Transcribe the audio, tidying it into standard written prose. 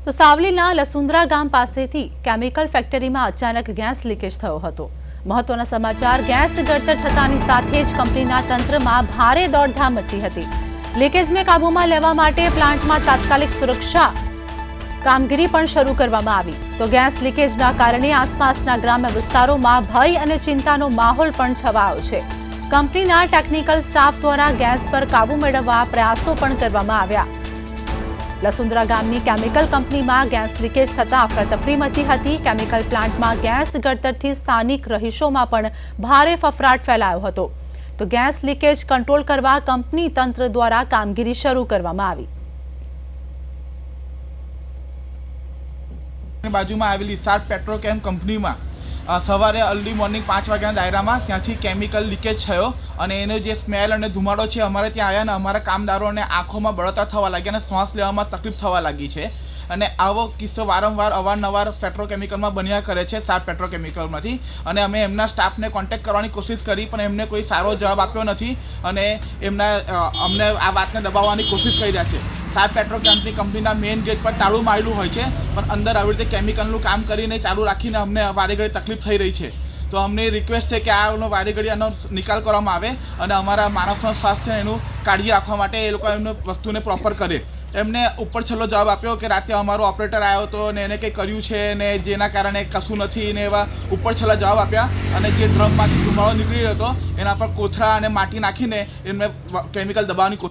તો સાવલીના લસુંદરા ગામ પાસેથી કેમિકલ ફેક્ટરીમાં અચાનક ગેસ લીકેજ થયો હતો। મહત્વના સમાચાર, ગેસ ગળતર થતાની સાથે જ કંપનીના તંત્રમાં ભારે દોડધામ મચી હતી। લીકેજને કાબૂમાં લેવા માટે પ્લાન્ટમાં તાત્કાલિક સુરક્ષા કામગીરી પણ શરૂ કરવામાં આવી। તો ગેસ લીકેજના કારણે આસપાસના ગ્રામ્ય વિસ્તારોમાં ભય અને ચિંતાનો માહોલ પણ છવાયો છે। કંપનીના ટેકનિકલ સ્ટાફ દ્વારા ગેસ પર કાબૂ મેળવવા પ્રયાસો પણ કરવામાં આવ્યા। લસુંદરા ગામની કેમિકલ કંપનીમાં ગેસ લીકેજ થતા અફરાતફરી મચી હતી। કેમિકલ પ્લાન્ટમાં ગેસ ગળતરથી સ્થાનિક રહીશોમાં પણ ભારે ફફડાટ ફેલાયો હતો। તો ગેસ લીકેજ કંટ્રોલ કરવા કંપની તંત્ર દ્વારા કામગીરી શરૂ કરવામાં આવી। બાજુમાં આવેલી સાર્પ પેટ્રોકેમ કંપનીમાં સવારે અર્લી મોર્નિંગ 5 વાગ્યાના દાયરામાં ત્યાંથી કેમિકલ લીકેજ થયો અને એનો જે સ્મેલ અને ધુમાડો છે અમારે ત્યાં આવ્યા ને અમારા કામદારોને આંખોમાં બળતરા થવા લાગી અને શ્વાસ લેવામાં તકલીફ થવા લાગી છે। અને આવો કિસ્સો વારંવાર અવારનવાર પેટ્રોકેમિકલમાં બન્યા કરે છે, સાર્પ પેટ્રોકેમિકલમાંથી। અને અમે એમના સ્ટાફને કોન્ટેક્ટ કરવાની કોશિશ કરી પણ એમને કોઈ સારો જવાબ આપ્યો નથી અને અમને આ વાતને દબાવવાની કોશિશ કરી રહ્યા છે। સાર્પ પેટ્રોકેમની કંપનીના મેઇન ગેટ પર તાળું મારેલું હોય છે પણ અંદર આવી રીતે કેમિકલનું કામ કરીને ચાલુ રાખીને અમને વારે ઘડી તકલીફ થઈ રહી છે। તો અમને રિક્વેસ્ટ છે કે આનો વારે ઘડી આનો નિકાલ કરવામાં આવે અને અમારા માનવ સ્વાસ્થ્ય એનું કાળજી રાખવા માટે એ લોકો એમને વસ્તુને પ્રોપર કરે। એમને ઉપર છેલ્લો જવાબ આપ્યો કે રાતે અમારો ઓપરેટર આવ્યો હતો ને એને કંઈ કર્યું છે ને જેના કારણે કશું નથી ને એવા ઉપર છેલ્લા જવાબ આપ્યા। અને જે ડ્રમમાંથી ધુમાડો નીકળી રહ્યો હતો એના પર કોથળા અને માટી નાખીને એમને કેમિકલ દબાવવાની